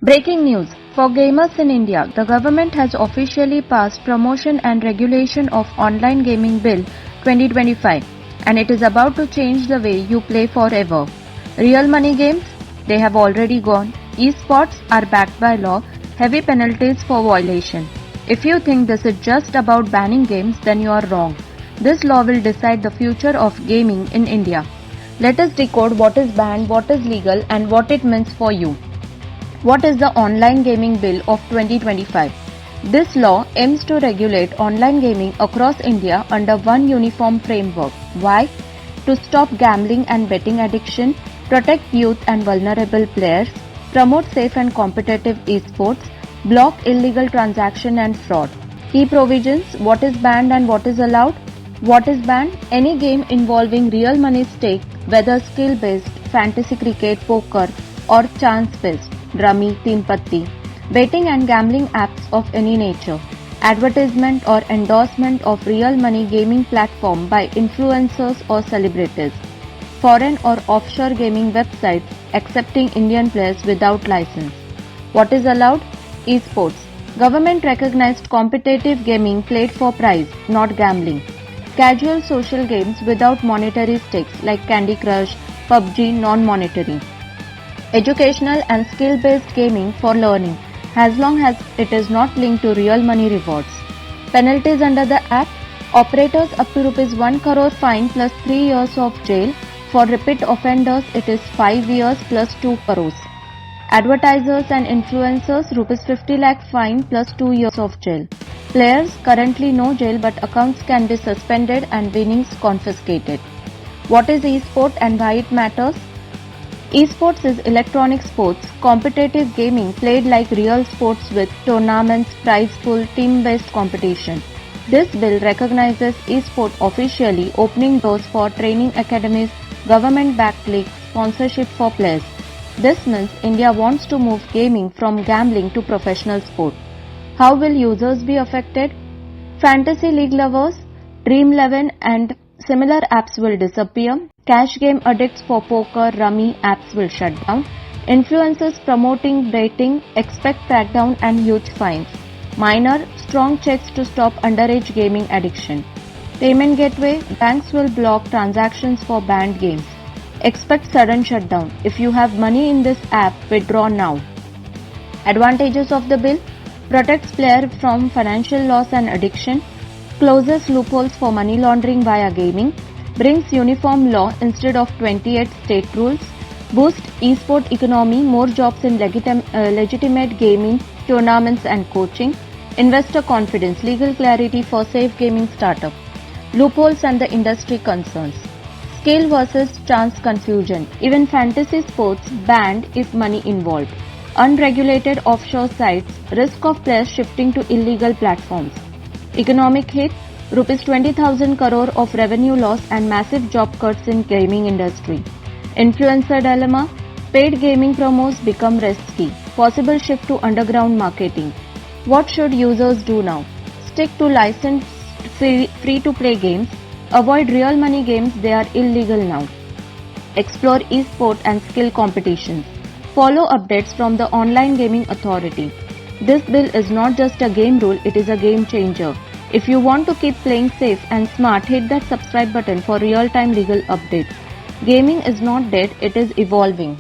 Breaking news. For gamers in India, the government has officially passed Promotion and Regulation of Online Gaming Bill 2025 and it is about to change the way you play forever. Real money games? They have already gone. Esports are backed by law, heavy penalties for violation. If you think this is just about banning games, then you are wrong. This law will decide the future of gaming in India. Let us decode what is banned, what is legal, and what it means for you. What is the Online Gaming Bill of 2025? This law aims to regulate online gaming across India under one uniform framework. Why? To stop gambling and betting addiction, protect youth and vulnerable players, promote safe and competitive esports, block illegal transaction and fraud. Key provisions: what is banned and what is allowed. What is banned? Any game involving real money stake, whether skill-based, fantasy cricket, poker or chance-based, rummy, teen patti, betting and gambling apps of any nature, advertisement or endorsement of real money gaming platform by influencers or celebrities, foreign or offshore gaming websites accepting Indian players without license. What is allowed? Esports. Government recognized competitive gaming played for prize, not gambling. Casual social games without monetary stakes like Candy Crush, PUBG, non-monetary. Educational and skill-based gaming for learning, as long as it is not linked to real money rewards. Penalties under the Act: operators up to ₹1 crore fine plus 3 years of jail. For repeat offenders, it is 5 years plus 2 crores. Advertisers and influencers, ₹50 lakh fine plus 2 years of jail. Players, currently no jail but accounts can be suspended and winnings confiscated. What is esport and why it matters? Esports is electronic sports, competitive gaming played like real sports with tournaments, prize pool, team-based competition. This bill recognizes esport officially, opening doors for training academies, government-backed leagues, sponsorship for players. This means India wants to move gaming from gambling to professional sport. How will users be affected? Fantasy league lovers, Dream11 and similar apps will disappear. Cash game addicts for poker, rummy apps will shut down. Influencers promoting betting expect crackdown and huge fines. Minor, strong checks to stop underage gaming addiction. Payment gateway, banks will block transactions for banned games. Expect sudden shutdown. If you have money in this app, withdraw now. Advantages of the bill: protects player from financial loss and addiction, closes loopholes for money laundering via gaming, brings uniform law instead of 28 state rules, boosts esport economy, more jobs in legitimate gaming, tournaments and coaching, investor confidence, legal clarity for safe gaming startup, loopholes and the industry concerns. Skill versus chance confusion. Even fantasy sports banned if money involved. Unregulated offshore sites, risk of players shifting to illegal platforms. Economic hit: ₹20,000 crore of revenue loss and massive job cuts in gaming industry. Influencer dilemma: paid gaming promos become risky. Possible shift to underground marketing. What should users do now? Stick to licensed free-to-play games. Avoid real money games, they are illegal now. Explore esport and skill competitions. Follow updates from the Online Gaming Authority. This bill is not just a game rule, it is a game changer. If you want to keep playing safe and smart, hit that subscribe button for real-time legal updates. Gaming is not dead, it is evolving.